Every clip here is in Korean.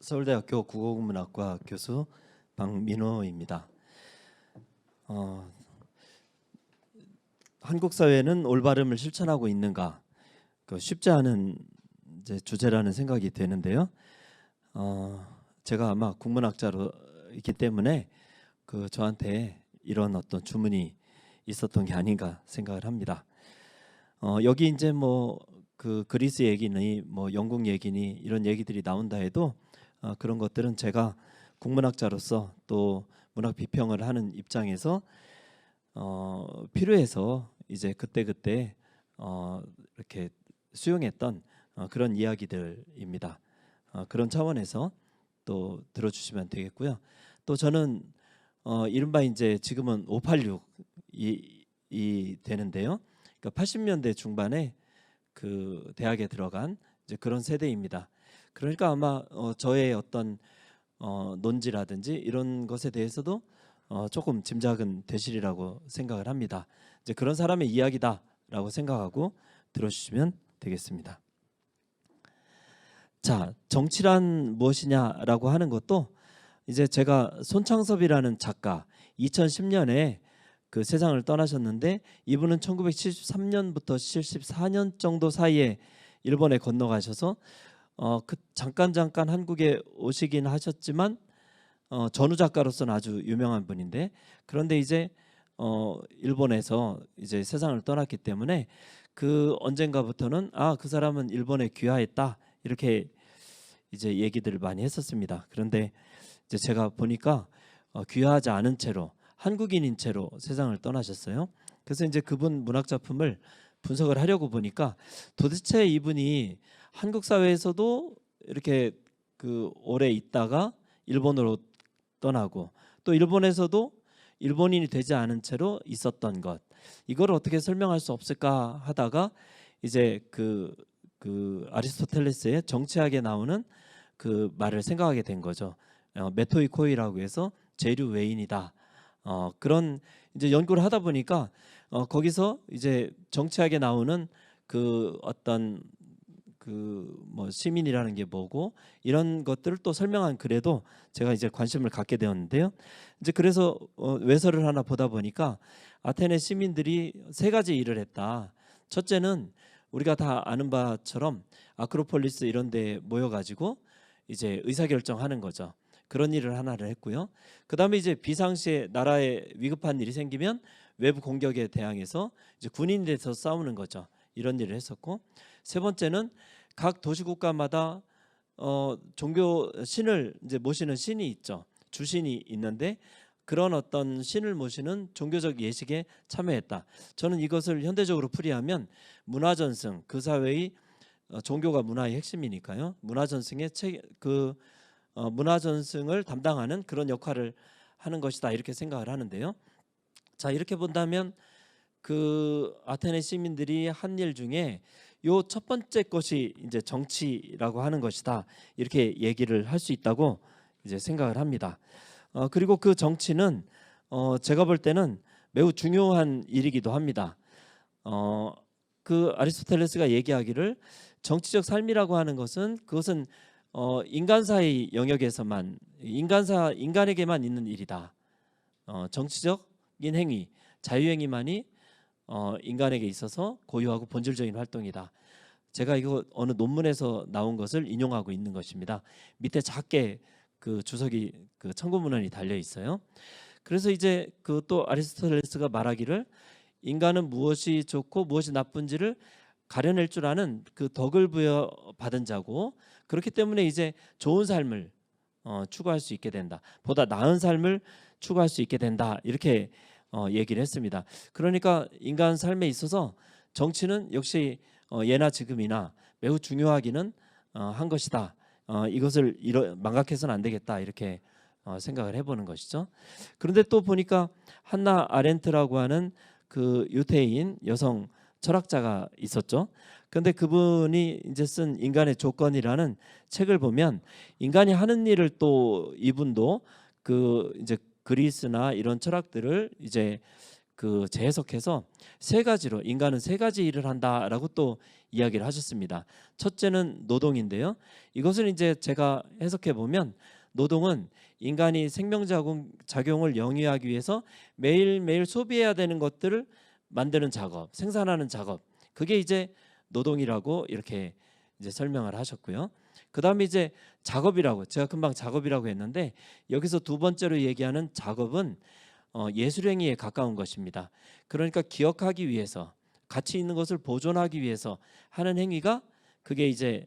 서울대학교 국어국문학과 교수 박민호입니다. 한국 사회는 올바름을 실천하고 있는가? 쉽지 않은 이제 주제라는 생각이 되는데요. 제가 아마 국문학자로 있기 때문에 저한테 이런 어떤 주문이 있었던 게 아닌가 생각을 합니다. 여기 이제 그리스 얘기니 영국 얘기니 이런 얘기들이 나온다 해도 그런 것들은 제가 국문학자로서 또 문학 비평을 하는 입장에서 필요해서 이제 그때 이렇게 수용했던 그런 이야기들입니다. 그런 차원에서 또 들어주시면 되겠고요. 또 저는 이른바 이제 지금은 586이 되는데요. 그러니까 80년대 중반에 그 대학에 들어간 이제 그런 세대입니다. 그러니까 아마 저의 어떤 논지라든지 이런 것에 대해서도 조금 짐작은 되시리라고 생각을 합니다. 이제 그런 사람의 이야기다라고 생각하고 들어주시면 되겠습니다. 자, 정치란 무엇이냐라고 하는 것도 이제 제가 손창섭이라는 작가 2010년에 그 세상을 떠나셨는데 이분은 1973년부터 74년 정도 사이에 일본에 건너가셔서 잠깐 한국에 오시긴 하셨지만 전후 작가로서는 아주 유명한 분인데, 그런데 이제 일본에서 이제 세상을 떠났기 때문에 그 언젠가부터는 그 사람은 일본에 귀화했다 이렇게 이제 얘기들을 많이 했었습니다. 그런데 이제 제가 보니까 귀화하지 않은 채로 한국인인 채로 세상을 떠나셨어요. 그래서 이제 그분 문학 작품을 분석을 하려고 보니까 도대체 이분이 한국 사회에서도 이렇게 오래 있다가 일본으로 떠나고 또 일본에서도 일본인이 되지 않은 채로 있었던 것, 이걸 어떻게 설명할 수 없을까 하다가 이제 아리스토텔레스의 정치학에 나오는 그 말을 생각하게 된 거죠. 메토이코이라고 해서 재류 외인이다. 그런 이제 연구를 하다 보니까 거기서 이제 정치학에 나오는 그 어떤 시민이라는 게 뭐고 이런 것들을 또 설명한 글에도 제가 이제 관심을 갖게 되었는데요. 이제 그래서 외설을 하나 보다 보니까 아테네 시민들이 세 가지 일을 했다. 첫째는 우리가 다 아는 바처럼 아크로폴리스 이런 데 모여가지고 이제 의사결정하는 거죠. 그런 일을 하나를 했고요. 그다음에 이제 비상시에 나라에 위급한 일이 생기면 외부 공격에 대항해서 이제 군인이 돼서 싸우는 거죠. 이런 일을 했었고, 세 번째는 각 도시국가마다 종교 신을 이제 모시는 신이 있죠. 주신이 있는데 그런 어떤 신을 모시는 종교적 예식에 참여했다. 저는 이것을 현대적으로 풀이하면 문화전승, 그 사회의 종교가 문화의 핵심이니까요. 문화전승의 문화전승을 담당하는 그런 역할을 하는 것이다 이렇게 생각을 하는데요. 자, 이렇게 본다면 그 아테네 시민들이 한 일 중에 요 첫 번째 것이 이제 정치라고 하는 것이다 이렇게 얘기를 할 수 있다고 이제 생각을 합니다. 그리고 그 정치는 제가 볼 때는 매우 중요한 일이기도 합니다. 그 아리스토텔레스가 얘기하기를 정치적 삶이라고 하는 것은 그것은 인간사의 영역에서만 인간에게만 있는 일이다. 정치적인 행위, 자유행위만이 인간에게 있어서 고유하고 본질적인 활동이다. 제가 이거 어느 논문에서 나온 것을 인용하고 있는 것입니다. 밑에 작게 그 주석이 청구문헌이 달려 있어요. 그래서 이제 또 아리스토텔레스가 말하기를 인간은 무엇이 좋고 무엇이 나쁜지를 가려낼 줄 아는 그 덕을 부여받은 자고, 그렇기 때문에 이제 좋은 삶을 추구할 수 있게 된다. 보다 나은 삶을 추구할 수 있게 된다. 이렇게 얘기를 했습니다. 그러니까 인간 삶에 있어서 정치는 역시 예나 지금이나 매우 중요하기는 한 것이다. 이것을 망각해서는 안 되겠다 이렇게 생각을 해보는 것이죠. 그런데 또 보니까 한나 아렌트라고 하는 그 유태인 여성 철학자가 있었죠. 그런데 그분이 이제 쓴 인간의 조건이라는 책을 보면 인간이 하는 일을 또 이분도 이제 그리스나 이런 철학들을 이제 그 재해석해서 세 가지로 인간은 세 가지 일을 한다라고 또 이야기를 하셨습니다. 첫째는 노동인데요. 이것을 이제 제가 해석해 보면 노동은 인간이 생명작용을 영위하기 위해서 매일매일 소비해야 되는 것들을 만드는 작업, 생산하는 작업. 그게 이제 노동이라고 이렇게 이제 설명을 하셨고요. 그다음에 이제 작업이라고 제가 금방 작업이라고 했는데 여기서 두 번째로 얘기하는 작업은 예술행위에 가까운 것입니다. 그러니까 기억하기 위해서 가치 있는 것을 보존하기 위해서 하는 행위가 그게 이제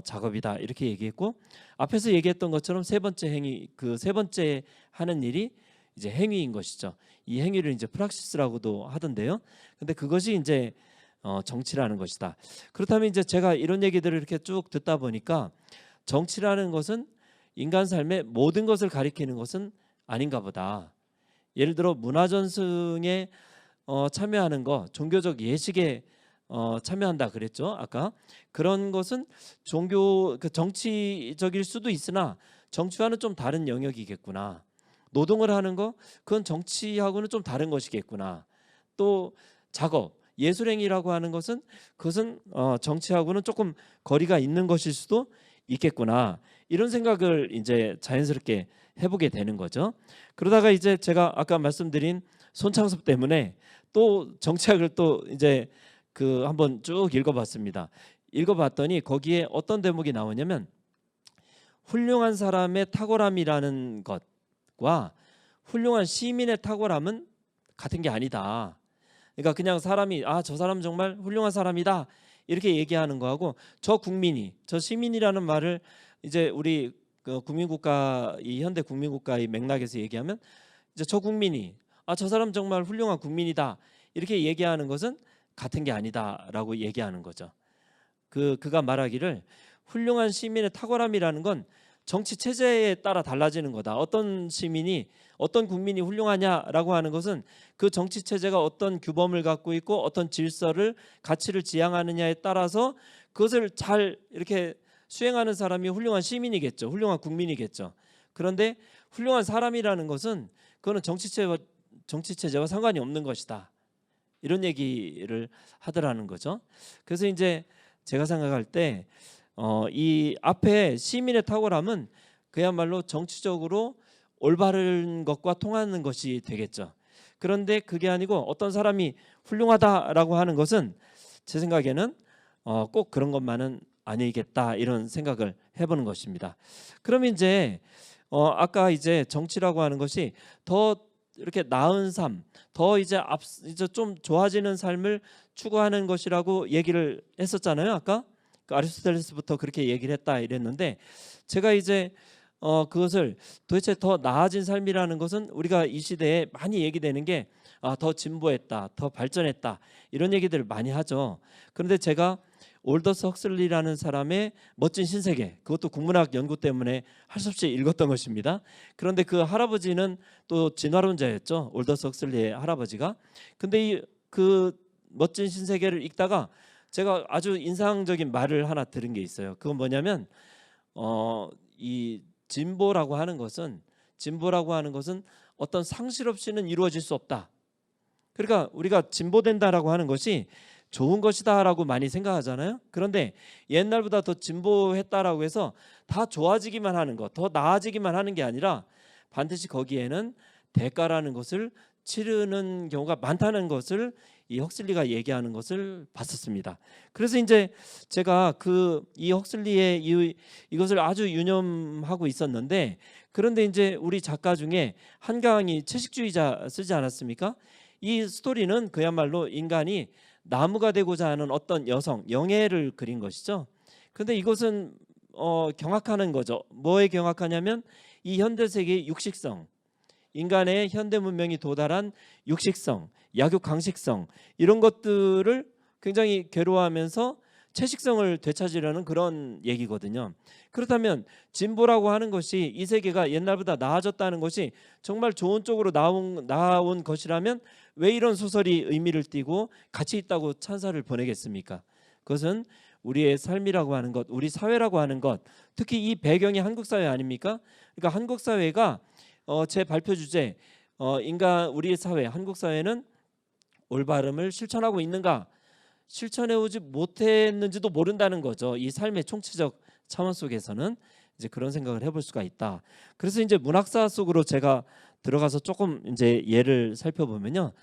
작업이다 이렇게 얘기했고 앞에서 얘기했던 것처럼 세 번째 행위 그 세 번째 하는 일이 이제 행위인 것이죠. 이 행위를 이제 프락시스라고도 하던데요. 근데 그것이 이제 정치라는 것이다. 그렇다면 이제 제가 이런 얘기들을 이렇게 쭉 듣다 보니까 정치라는 것은 인간 삶의 모든 것을 가리키는 것은 아닌가 보다. 예를 들어 문화전승에 참여하는 거, 종교적 예식에 참여한다 그랬죠. 아까 그런 것은 종교 정치적일 수도 있으나 정치와는 좀 다른 영역이겠구나. 노동을 하는 거 그건 정치하고는 좀 다른 것이겠구나. 또 작업, 예술행위라고 하는 것은 그것은 정치하고는 조금 거리가 있는 것일 수도 있겠구나. 이런 생각을 이제 자연스럽게 해보게 되는 거죠. 그러다가 이제 제가 아까 말씀드린 손창섭 때문에 또 정치학을 또 이제 그 한번 쭉 읽어봤습니다. 읽어봤더니 거기에 어떤 대목이 나오냐면 훌륭한 사람의 탁월함이라는 것과 훌륭한 시민의 탁월함은 같은 게 아니다. 그러니까 그냥 사람이 저 사람 정말 훌륭한 사람이다 이렇게 얘기하는 거하고 저 시민이라는 말을 이제 우리 그 국민국가 이 현대 국민국가의 맥락에서 얘기하면 이제 저 국민이 저 사람 정말 훌륭한 국민이다 이렇게 얘기하는 것은 같은 게 아니다라고 얘기하는 거죠. 그가 말하기를 훌륭한 시민의 탁월함이라는 건 정치 체제에 따라 달라지는 거다. 어떤 국민이 훌륭하냐라고 하는 것은 그 정치 체제가 어떤 규범을 갖고 있고 어떤 질서를 가치를 지향하느냐에 따라서 그것을 잘 이렇게 수행하는 사람이 훌륭한 시민이겠죠. 훌륭한 국민이겠죠. 그런데 훌륭한 사람이라는 것은 그거는 정치 체제와 상관이 없는 것이다. 이런 얘기를 하더라는 거죠. 그래서 이제 제가 생각할 때 이 앞에 시민의 탁월함은 그야말로 정치적으로 올바른 것과 통하는 것이 되겠죠. 그런데 그게 아니고 어떤 사람이 훌륭하다라고 하는 것은 제 생각에는 꼭 그런 것만은 아니겠다 이런 생각을 해보는 것입니다. 그러면 이제 아까 이제 정치라고 하는 것이 더 이렇게 나은 삶, 더 이제 좀 좋아지는 삶을 추구하는 것이라고 얘기를 했었잖아요. 아까 그 아리스토텔레스부터 그렇게 얘기를 했다 이랬는데 제가 이제 그것을 도대체 더 나아진 삶이라는 것은 우리가 이 시대에 많이 얘기되는 게 더 진보했다, 더 발전했다 이런 얘기들을 많이 하죠. 그런데 제가 올더스 헉슬리라는 사람의 멋진 신세계 그것도 국문학 연구 때문에 할 수 없이 읽었던 것입니다. 그런데 그 할아버지는 또 진화론자였죠. 올더스 헉슬리의 할아버지가. 근데 그 멋진 신세계를 읽다가 제가 아주 인상적인 말을 하나 들은 게 있어요. 그건 뭐냐면 이 진보라고 하는 것은 어떤 상실 없이는 이루어질 수 없다. 그러니까 우리가 진보된다라고 하는 것이 좋은 것이다라고 많이 생각하잖아요. 그런데 옛날보다 더 진보했다라고 해서 다 좋아지기만 하는 것, 더 나아지기만 하는 게 아니라 반드시 거기에는 대가라는 것을 치르는 경우가 많다는 것을 이 헉슬리가 얘기하는 것을 봤었습니다. 그래서 이제 제가 이 헉슬리의 이것을 아주 유념하고 있었는데 그런데 이제 우리 작가 중에 한강이 채식주의자 쓰지 않았습니까? 이 스토리는 그야말로 인간이 나무가 되고자 하는 어떤 영예를 그린 것이죠. 그런데 이것은 경악하는 거죠. 뭐에 경악하냐면 이 현대 세계의 육식성, 인간의 현대 문명이 도달한 육식성, 약육 강식성 이런 것들을 굉장히 괴로워하면서 채식성을 되찾으려는 그런 얘기거든요. 그렇다면 진보라고 하는 것이 이 세계가 옛날보다 나아졌다는 것이 정말 좋은 쪽으로 나온 것이라면 왜 이런 소설이 의미를 띠고 가치 있다고 찬사를 보내겠습니까? 그것은 우리의 삶이라고 하는 것, 우리 사회라고 하는 것, 특히 이 배경이 한국 사회 아닙니까? 그러니까 한국 사회가 제 발표 주제 우리의 사회, 한국 사회는 올바름을 실천하고 있는가, 실천해 오지 못했는지도 모른다는 거죠. 이 삶의 총체적 차원 속에서는 이제 그런 생각을 해볼 수가 있다. 그래서 이제 문학사 속으로 제가 들어가서 조금 이제 예를 살펴보면요.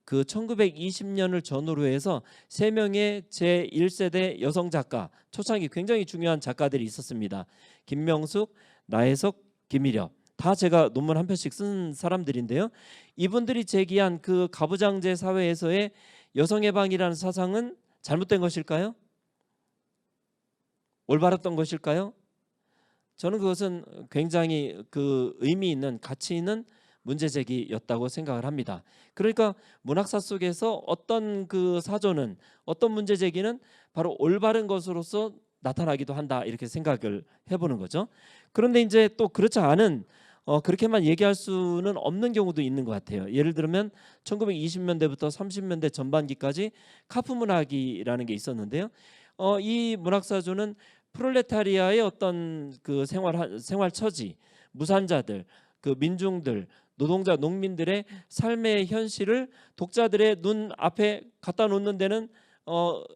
그 1920년을 전후로 해서 3명의 제1세대 여성 작가, 초창기 굉장히 중요한 작가들이 있었습니다. 김명숙, 나혜석, 김일엽. 다 제가 논문 한 편씩 쓴 사람들인데요. 이분들이 제기한 그 가부장제 사회에서의 여성해방이라는 사상은 잘못된 것일까요? 올바랐던 것일까요? 저는 그것은 굉장히 그 의미 있는, 가치 있는 문제 제기였다고 생각을 합니다. 그러니까 문학사 속에서 어떤 그 사조는, 어떤 문제 제기는 바로 올바른 것으로서 나타나기도 한다, 이렇게 생각을 해보는 거죠. 그런데 이제 또 그렇지 않은, 그렇게만 얘기할 수는 없는 경우도 있는 것 같아요. 예를 들면 1920년대부터 30년대 전반기까지 카프 문학이라는 게 있었는데요. 이 문학사조는 프롤레타리아의 어떤 그 생활 처지, 무산자들, 그 민중들, 노동자, 농민들의 삶의 현실을 독자들의 눈 앞에 갖다 놓는 데는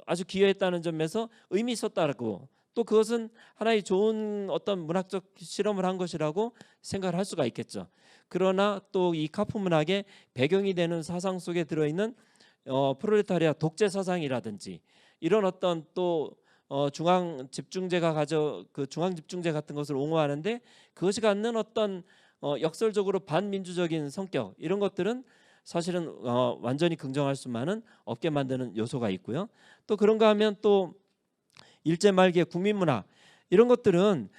아주 기여했다는 점에서 의미 있었다고, 또 그것은 하나의 좋은 어떤 문학적 실험을 한 것이라고 생각을 할 수가 있겠죠. 그러나 또 이 카프 문학의 배경이 되는 사상 속에 들어있는 프롤레타리아 독재 사상이라든지 이런 어떤 또 중앙 집중제 같은 것을 옹호하는데 그것이 갖는 어떤 역설적으로 반민주적인 성격, 이런 것들은 사실은 완전히 긍정할 수만은 없게 만드는 요소가 있고요. 또 그런가 하면 또 일제 말기의 국민문학, 이런 것들은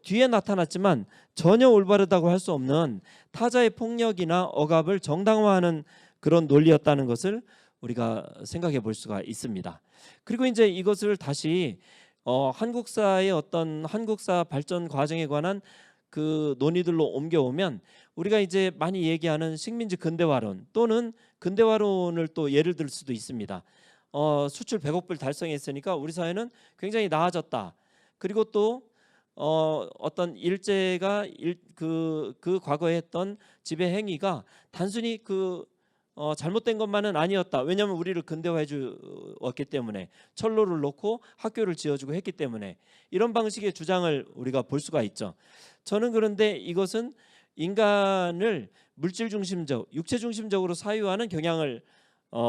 뒤에 나타났지만 전혀 올바르다고 할 수 없는 타자의 폭력이나 억압을 정당화하는 그런 논리였다는 것을 우리가 생각해 볼 수가 있습니다. 그리고 이제 이것을 다시 한국사의 어떤 한국사 발전 과정에 관한 그 논의들로 옮겨오면 우리가 이제 많이 얘기하는 식민지 근대화론 또는 근대화론을 또 예를 들 수도 있습니다. 수출 100억 불 달성했으니까 우리 사회는 굉장히 나아졌다. 그리고 또 어떤 일제가 그 과거에 했던 지배 행위가 단순히 잘못된 것만은 아니었다. 왜냐하면 우리를 근대화해 주었기 때문에, 철로를 놓고 학교를 지어주고 했기 때문에, 이런 방식의 주장을 우리가 볼 수가 있죠. 저는 그런데 이것은 인간을 물질 중심적, 육체 중심적으로 사유하는 경향을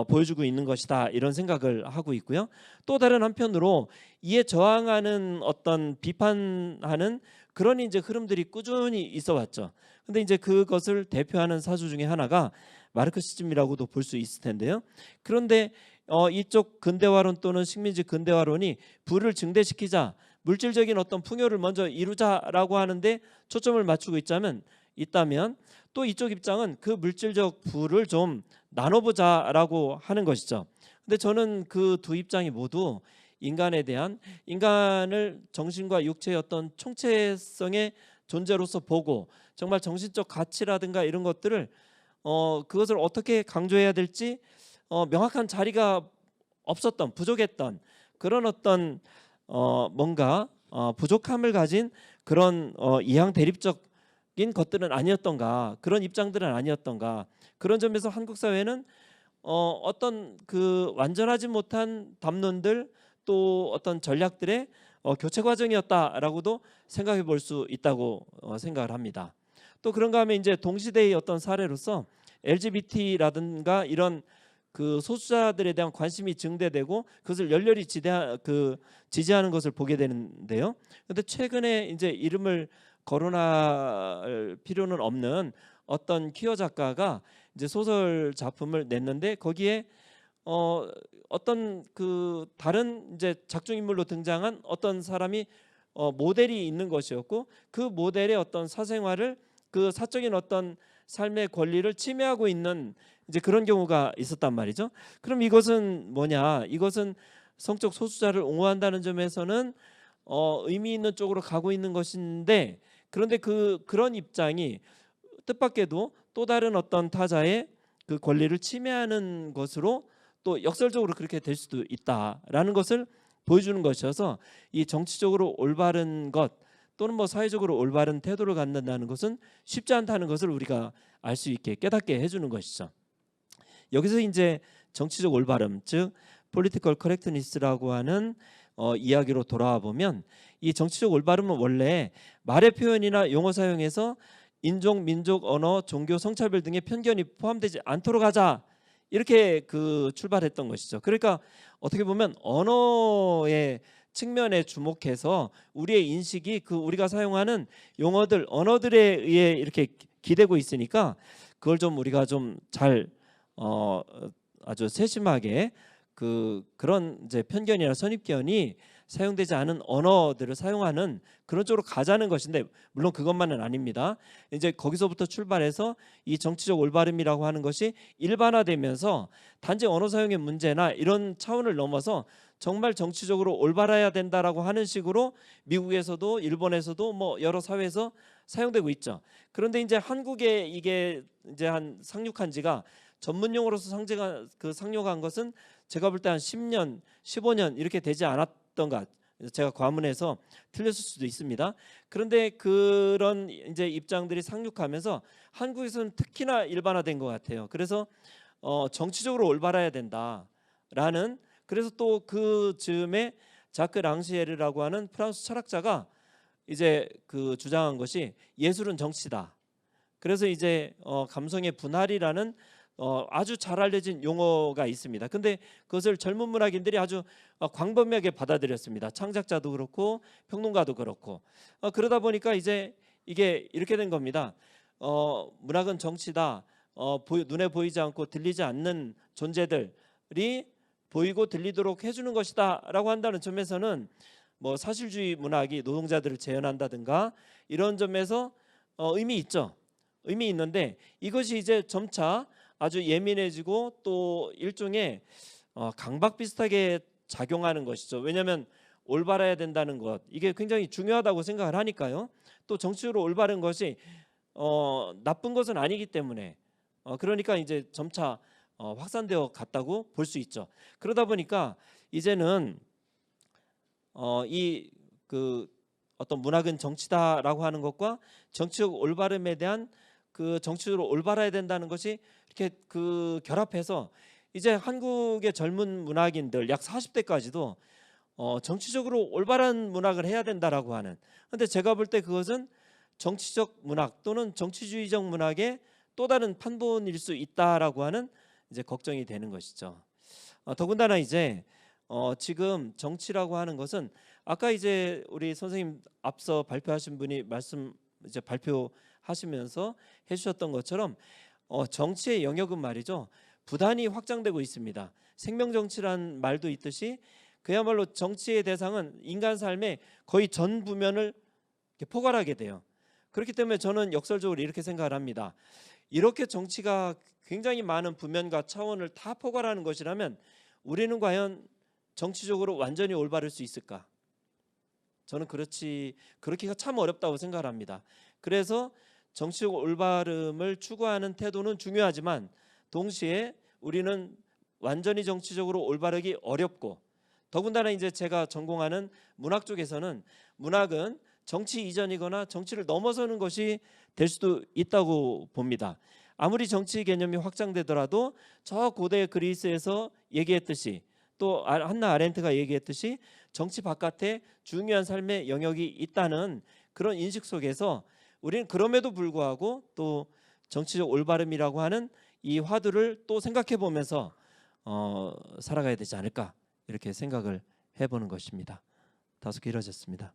보여주고 있는 것이다, 이런 생각을 하고 있고요. 또 다른 한편으로 이에 저항하는 어떤 비판하는 그런 이제 흐름들이 꾸준히 있어 왔죠. 근데 이제 그것을 대표하는 사주 중에 하나가 마르크시즘이라고도 볼 수 있을 텐데요. 그런데 이쪽 근대화론 또는 식민지 근대화론이 부를 증대시키자, 물질적인 어떤 풍요를 먼저 이루자라고 하는데 초점을 맞추고 있다면 또 이쪽 입장은 그 물질적 부를 좀 나눠보자라고 하는 것이죠. 근데 저는 그 두 입장이 모두 인간에 대한, 인간을 정신과 육체의 어떤 총체성의 존재로서 보고 정말 정신적 가치라든가 이런 것들을 그것을 어떻게 강조해야 될지 명확한 자리가 없었던, 부족했던 그런 어떤 뭔가 부족함을 가진 그런 이항 대립적인 것들은 아니었던가, 그런 입장들은 아니었던가. 그런 점에서 한국 사회는 어떤 그 완전하지 못한 담론들, 또 어떤 전략들의 교체 과정이었다라고도 생각해 볼 수 있다고 생각을 합니다. 또 그런가 하면 이제 동시대의 어떤 사례로서 LGBT라든가 이런 그 소수자들에 대한 관심이 증대되고 그것을 열렬히 지지하는 것을 보게 되는데요. 그런데 최근에 이제 이름을 거론할 필요는 없는 어떤 퀴어 작가가 이제 소설 작품을 냈는데 거기에 어떤 그 다른 이제 작중 인물로 등장한 어떤 사람이 모델이 있는 것이었고, 그 모델의 어떤 사생활을, 그 사적인 어떤 삶의 권리를 침해하고 있는 이제 그런 경우가 있었단 말이죠. 그럼 이것은 뭐냐? 이것은 성적 소수자를 옹호한다는 점에서는 의미 있는 쪽으로 가고 있는 것인데, 그런데 그런 입장이 뜻밖에도 또 다른 어떤 타자의 그 권리를 침해하는 것으로 또 역설적으로 그렇게 될 수도 있다라는 것을 보여주는 것이어서, 이 정치적으로 올바른 것 또는 뭐 사회적으로 올바른 태도를 갖는다는 것은 쉽지 않다는 것을 우리가 알 수 있게, 깨닫게 해주는 것이죠. 여기서 이제 정치적 올바름, 즉 political correctness라고 하는 이야기로 돌아와 보면 이 정치적 올바름은 원래 말의 표현이나 용어 사용에서 인종, 민족, 언어, 종교, 성차별 등의 편견이 포함되지 않도록 하자, 이렇게 출발했던 것이죠. 그러니까 어떻게 보면 언어의 측면에 주목해서 우리의 인식이 우리가 사용하는 용어들, 언어들에 의해 이렇게 기대고 있으니까 그걸 좀 우리가 좀 잘 아주 세심하게 그런 이제 편견이나 선입견이 사용되지 않은 언어들을 사용하는 그런 쪽으로 가자는 것인데, 물론 그것만은 아닙니다. 이제 거기서부터 출발해서 이 정치적 올바름이라고 하는 것이 일반화되면서 단지 언어 사용의 문제나 이런 차원을 넘어서 정말 정치적으로 올바라야 된다라고 하는 식으로 미국에서도 일본에서도 뭐 여러 사회에서 사용되고 있죠. 그런데 이제 한국에 이게 이제 상륙한 지가 전문 용어로서 상륙한 것은 제가 볼 때 한 10년, 15년 이렇게 되지 않았던가, 제가 과문해서 틀렸을 수도 있습니다. 그런데 그런 이제 입장들이 상륙하면서 한국에서는 특히나 일반화된 것 같아요. 그래서 정치적으로 올바라야 된다라는, 그래서 또 그 즈음에 자크 랑시에르라고 하는 프랑스 철학자가 이제 주장한 것이 예술은 정치다. 그래서 이제 감성의 분할이라는 아주 잘 알려진 용어가 있습니다. 근데 그것을 젊은 문학인들이 아주 광범위하게 받아들였습니다. 창작자도 그렇고 평론가도 그렇고. 그러다 보니까 이제 이게 이렇게 된 겁니다. 문학은 정치다. 눈에 보이지 않고 들리지 않는 존재들이 보이고 들리도록 해주는 것이다 라고 한다는 점에서는 뭐 사실주의 문학이 노동자들을 재현한다든가 이런 점에서 의미 있죠. 의미 있는데 이것이 이제 점차 아주 예민해지고 또 일종의 강박 비슷하게 작용하는 것이죠. 왜냐하면 올바라야 된다는 것, 이게 굉장히 중요하다고 생각을 하니까요. 또 정치적으로 올바른 것이 나쁜 것은 아니기 때문에 그러니까 이제 점차 확산되어 갔다고 볼 수 있죠. 그러다 보니까 이제는 어떤 문학은 정치다라고 하는 것과 정치적 올바름에 대한 정치적으로 올바라야 된다는 것이 이렇게 결합해서 이제 한국의 젊은 문학인들 약 40대까지도 정치적으로 올바른 문학을 해야 된다라고 하는. 근데 제가 볼 때 그것은 정치적 문학 또는 정치주의적 문학의 또 다른 판본일 수 있다라고 하는 이제 걱정이 되는 것이죠. 더군다나 이제 지금 정치라고 하는 것은 아까 이제 우리 선생님 앞서 발표하신 분이 발표하시면서 해주셨던 것처럼 정치의 영역은 말이죠, 부단히 확장되고 있습니다. 생명정치란 말도 있듯이 그야말로 정치의 대상은 인간 삶의 거의 전 부면을 포괄하게 돼요. 그렇기 때문에 저는 역설적으로 이렇게 생각을 합니다. 이렇게 정치가 굉장히 많은 부면과 차원을 다 포괄하는 것이라면 우리는 과연 정치적으로 완전히 올바를 수 있을까? 저는 그렇게가 참 어렵다고 생각을 합니다. 그래서 정치적 올바름을 추구하는 태도는 중요하지만 동시에 우리는 완전히 정치적으로 올바르기 어렵고, 더군다나 이제 제가 전공하는 문학 쪽에서는 문학은 정치 이전이거나 정치를 넘어서는 것이 될 수도 있다고 봅니다. 아무리 정치 개념이 확장되더라도 저 고대 그리스에서 얘기했듯이, 또 한나 아렌트가 얘기했듯이 정치 바깥에 중요한 삶의 영역이 있다는 그런 인식 속에서 우리는 그럼에도 불구하고 또 정치적 올바름이라고 하는 이 화두를 또 생각해 보면서 살아가야 되지 않을까, 이렇게 생각을 해보는 것입니다. 다소 길어졌습니다.